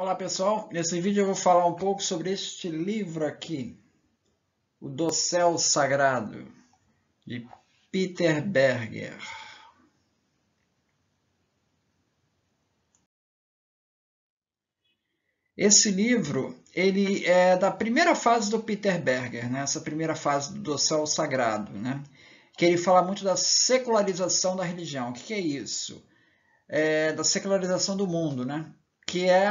Olá pessoal, nesse vídeo eu vou falar um pouco sobre este livro aqui, O Dossel Sagrado, de Peter Berger. Esse livro, ele é da primeira fase do Peter Berger, né? Essa primeira fase do Dossel Sagrado, né? Que ele fala muito da secularização da religião. O que é isso? Da secularização do mundo, né? Que é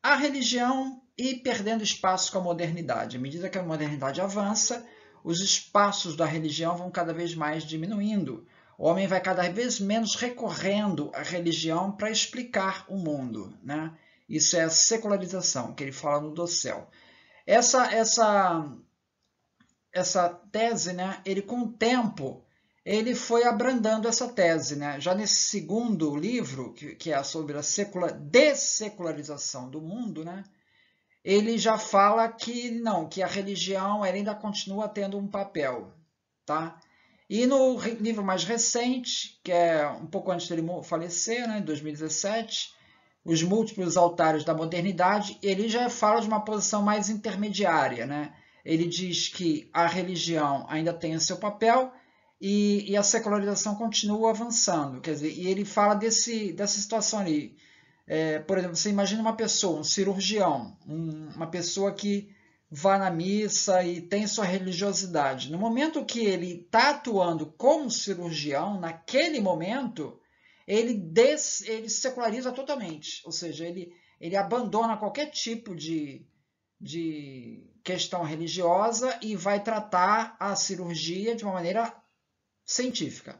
a religião ir perdendo espaço com a modernidade. À medida que a modernidade avança, os espaços da religião vão cada vez mais diminuindo. O homem vai cada vez menos recorrendo à religião para explicar o mundo, né? Isso é a secularização, que ele fala no Dossel. Essa tese, né, ele com o tempo, ele foi abrandando essa tese, né? Já nesse segundo livro, que é sobre a dessecularização do mundo, né, ele já fala que não, que a religião ela ainda continua tendo um papel, tá? E no livro mais recente, que é um pouco antes dele falecer, né, em 2017, Os Múltiplos Altares da Modernidade, ele já fala de uma posição mais intermediária, né? Ele diz que a religião ainda tem o seu papel e a secularização continua avançando. Quer dizer, e ele fala dessa situação ali. Por exemplo, você imagina uma pessoa, um cirurgião, uma pessoa que vai na missa e tem sua religiosidade. No momento que ele está atuando como cirurgião, naquele momento, ele seculariza totalmente. Ou seja, ele abandona qualquer tipo de questão religiosa e vai tratar a cirurgia de uma maneira científica,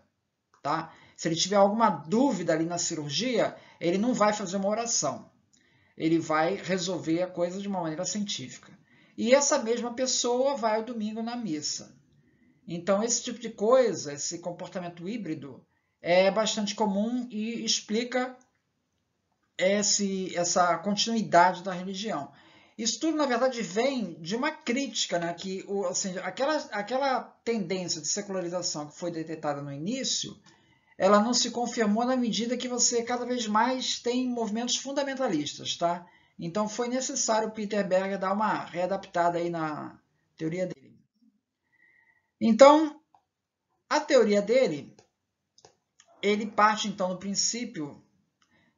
tá? Se ele tiver alguma dúvida ali na cirurgia, ele não vai fazer uma oração. Ele vai resolver a coisa de uma maneira científica. E essa mesma pessoa vai ao domingo na missa. Então, esse tipo de coisa, esse comportamento híbrido, é bastante comum e explica essa continuidade da religião. Isso tudo, na verdade, vem de uma crítica, né? Que assim, aquela tendência de secularização que foi detectada no início, ela não se confirmou na medida que você cada vez mais tem movimentos fundamentalistas, tá? Então foi necessário Peter Berger dar uma readaptada aí na teoria dele. Então, a teoria dele, ele parte então do princípio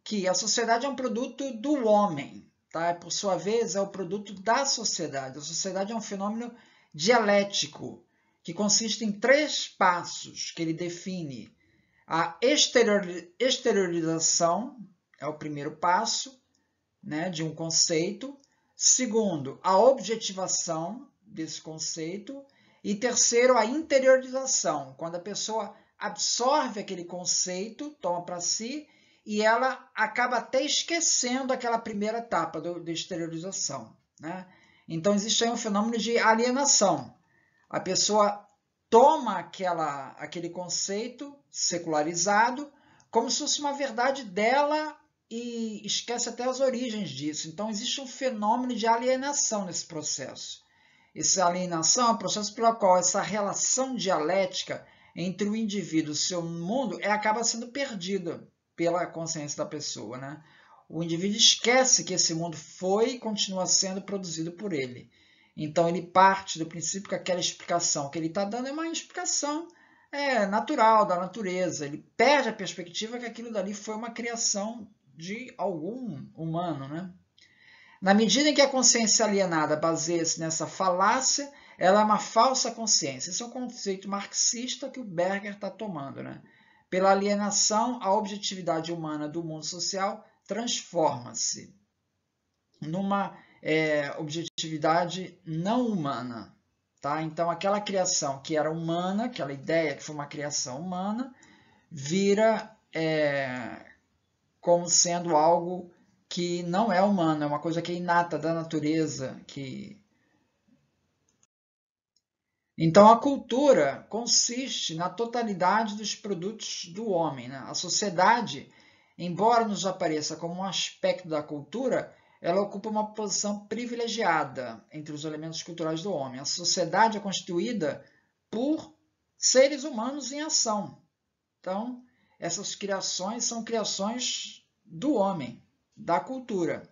que a sociedade é um produto do homem, tá? Por sua vez, é o produto da sociedade. A sociedade é um fenômeno dialético, que consiste em 3 passos que ele define. A exteriorização é o primeiro passo, né, de um conceito. Segundo, a objetivação desse conceito. E terceiro, a interiorização, quando a pessoa absorve aquele conceito, toma para si, e ela acaba até esquecendo aquela primeira etapa da exteriorização, né? Então existe aí um fenômeno de alienação. A pessoa toma aquele conceito secularizado como se fosse uma verdade dela e esquece até as origens disso. Então, existe um fenômeno de alienação nesse processo. Essa alienação é um processo pelo qual essa relação dialética entre o indivíduo e o seu mundo acaba sendo perdida pela consciência da pessoa, né? O indivíduo esquece que esse mundo foi e continua sendo produzido por ele. Então, ele parte do princípio que aquela explicação que ele está dando é uma explicação natural, da natureza. Ele perde a perspectiva que aquilo dali foi uma criação de algum humano, né? Na medida em que a consciência alienada baseia-se nessa falácia, ela é uma falsa consciência. Esse é um conceito marxista que o Berger está tomando, né? Pela alienação, a objetividade humana do mundo social transforma-se numa objetividade não humana. Tá? Então, aquela criação que era humana, aquela ideia que foi uma criação humana, vira como sendo algo que não é humano, é uma coisa que é inata da natureza. Então, a cultura consiste na totalidade dos produtos do homem, né? A sociedade, embora nos apareça como um aspecto da cultura, ela ocupa uma posição privilegiada entre os elementos culturais do homem. A sociedade é constituída por seres humanos em ação. Então, essas criações são criações do homem, da cultura.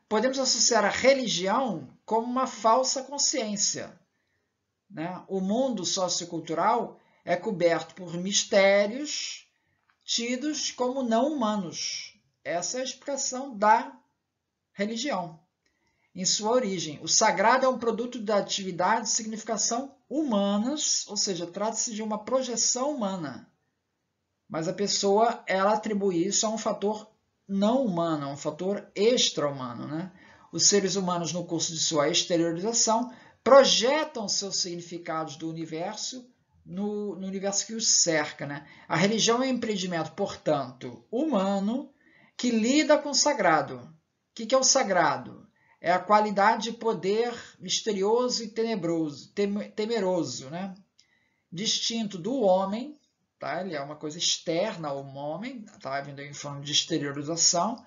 Podemos associar a religião como uma falsa consciência, né? O mundo sociocultural é coberto por mistérios tidos como não humanos. Essa é a explicação da religião. Em sua origem, o sagrado é um produto da atividade e significação humanas, ou seja, trata-se de uma projeção humana. Mas a pessoa, ela atribui isso a um fator não humano, a um fator extra-humano, né? Os seres humanos, no curso de sua exteriorização, projetam seus significados do universo no universo que os cerca, né? A religião é um empreendimento, portanto, humano, que lida com o sagrado. O que é o sagrado? É a qualidade de poder misterioso e temeroso, né? Distinto do homem, tá? Ele é uma coisa externa ao homem, tá? Vindo em forma de exteriorização,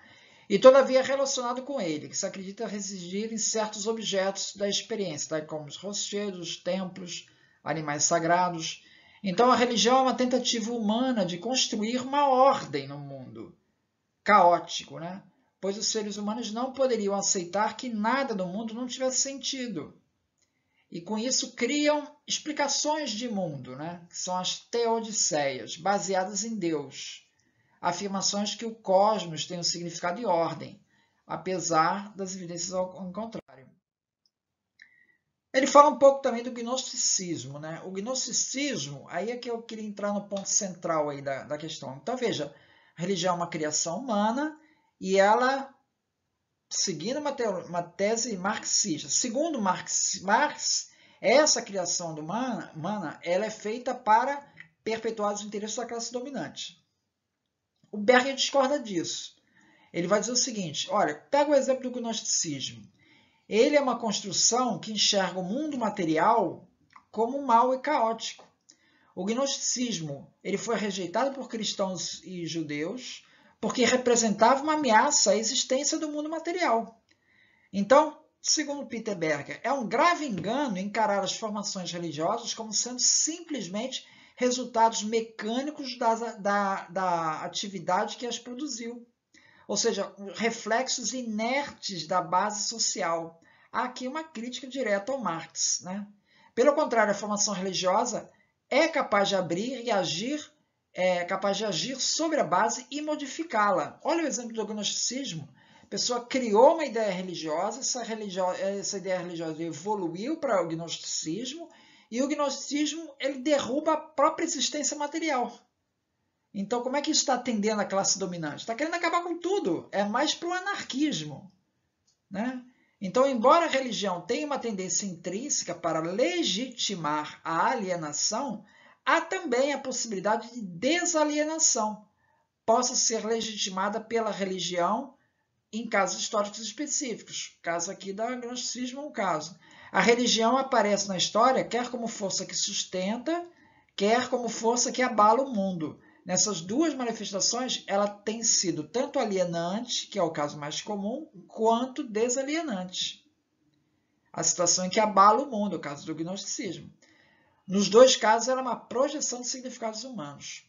e todavia relacionado com ele, que se acredita residir em certos objetos da experiência, tá? Como os rocheiros, templos, animais sagrados. Então a religião é uma tentativa humana de construir uma ordem no mundo caótico, né? Pois os seres humanos não poderiam aceitar que nada do mundo não tivesse sentido. E com isso criam explicações de mundo, né? Que são as teodiceias, baseadas em Deus. Afirmações que o cosmos tem um significado e ordem, apesar das evidências ao contrário. Ele fala um pouco também do gnosticismo, né? O gnosticismo, aí é que eu queria entrar no ponto central aí da questão. Então, veja, a religião é uma criação humana, e ela, seguindo uma tese marxista, segundo Marx, essa criação humana ela é feita para perpetuar os interesses da classe dominante. O Berger discorda disso. Ele vai dizer o seguinte, olha, pega o exemplo do gnosticismo. Ele é uma construção que enxerga o mundo material como mau e caótico. O gnosticismo ele foi rejeitado por cristãos e judeus, porque representava uma ameaça à existência do mundo material. Então, segundo Peter Berger, é um grave engano encarar as formações religiosas como sendo simplesmente resultados mecânicos da atividade que as produziu. Ou seja, reflexos inertes da base social. Há aqui uma crítica direta ao Marx, né? Pelo contrário, a formação religiosa é capaz de abrir e agir capaz de agir sobre a base e modificá-la. Olha o exemplo do gnosticismo. A pessoa criou uma ideia religiosa, essa ideia religiosa evoluiu para o gnosticismo, e o gnosticismo ele derruba a própria existência material. Então, como é que isso está atendendo a classe dominante? Está querendo acabar com tudo. É mais para o anarquismo, né? Então, embora a religião tenha uma tendência intrínseca para legitimar a alienação, há também a possibilidade de desalienação, possa ser legitimada pela religião em casos históricos específicos. O caso aqui do gnosticismo é um caso. A religião aparece na história quer como força que sustenta, quer como força que abala o mundo. Nessas duas manifestações, ela tem sido tanto alienante, que é o caso mais comum, quanto desalienante. A situação em que abala o mundo, o caso do gnosticismo. Nos dois casos, ela é uma projeção de significados humanos.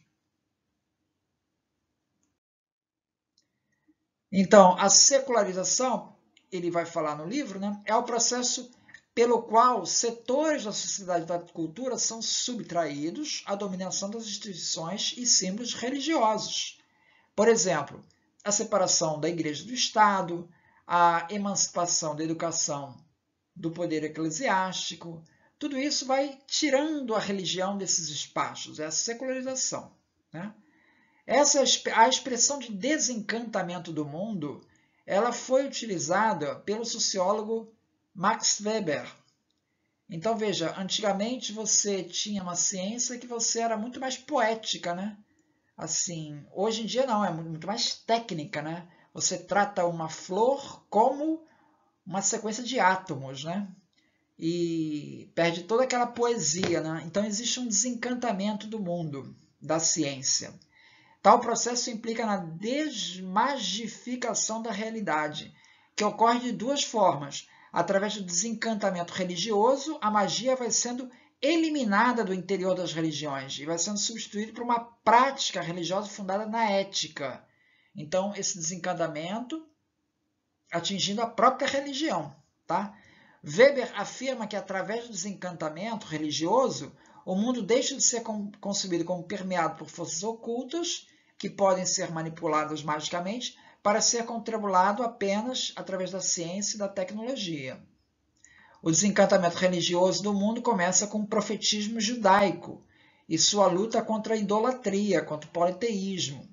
Então, a secularização, ele vai falar no livro, né, é o processo pelo qual setores da sociedade e da cultura são subtraídos à dominação das instituições e símbolos religiosos. Por exemplo, a separação da igreja do Estado, a emancipação da educação do poder eclesiástico, tudo isso vai tirando a religião desses espaços, é a secularização, né? A expressão de desencantamento do mundo, ela foi utilizada pelo sociólogo Max Weber. Então, veja, antigamente você tinha uma ciência que você era muito mais poética, né? Assim, hoje em dia não, é muito mais técnica, né? Você trata uma flor como uma sequência de átomos, né? E perde toda aquela poesia, né? Então existe um desencantamento do mundo, da ciência. Tal processo implica na desmagificação da realidade, que ocorre de duas formas. Através do desencantamento religioso, a magia vai sendo eliminada do interior das religiões e vai sendo substituída por uma prática religiosa fundada na ética. Então, esse desencantamento atingindo a própria religião, tá? Weber afirma que através do desencantamento religioso, o mundo deixa de ser concebido como permeado por forças ocultas, que podem ser manipuladas magicamente, para ser controlado apenas através da ciência e da tecnologia. O desencantamento religioso do mundo começa com o profetismo judaico e sua luta contra a idolatria, contra o politeísmo.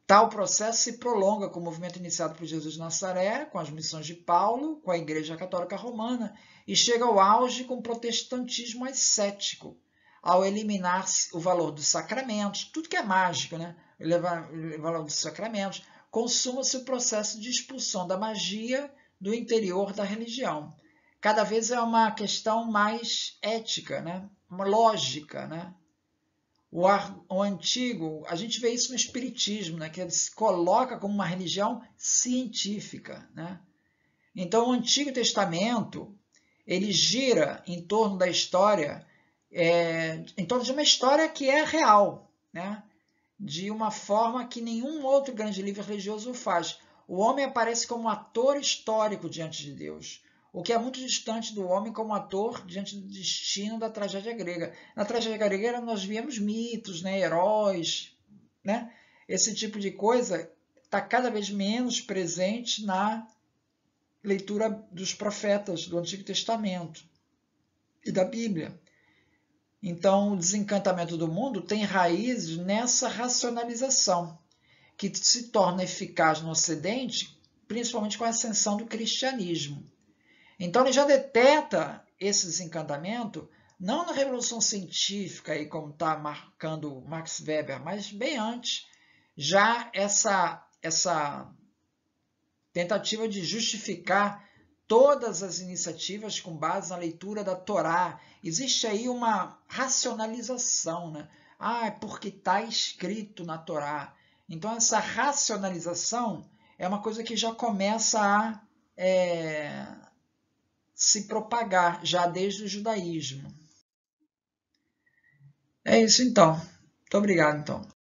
Tal processo se prolonga com o movimento iniciado por Jesus de Nazaré, com as missões de Paulo, com a Igreja Católica Romana, e chega ao auge com o protestantismo ascético, ao eliminar o valor dos sacramentos, tudo que é mágico, né? O valor dos sacramentos, consuma-se o processo de expulsão da magia do interior da religião. Cada vez é uma questão mais ética, né? Uma lógica, né? O antigo, a gente vê isso no espiritismo, né, que ele se coloca como uma religião científica, né? Então, o Antigo Testamento, ele gira em torno da história, em torno de uma história que é real, né? De uma forma que nenhum outro grande livro religioso faz. O homem aparece como ator histórico diante de Deus, o que é muito distante do homem como ator diante do destino da tragédia grega. Na tragédia grega nós víamos mitos, né, heróis, né? Esse tipo de coisa está cada vez menos presente na leitura dos profetas do Antigo Testamento e da Bíblia. Então, o desencantamento do mundo tem raízes nessa racionalização, que se torna eficaz no Ocidente, principalmente com a ascensão do cristianismo. Então, ele já detecta esse desencantamento, não na Revolução Científica, aí, como está marcando Max Weber, mas bem antes, já essa tentativa de justificar todas as iniciativas com base na leitura da Torá. Existe aí uma racionalização, né? É porque está escrito na Torá. Então, essa racionalização é uma coisa que já começa a se propagar, já desde o judaísmo. É isso, então. Muito obrigado, então.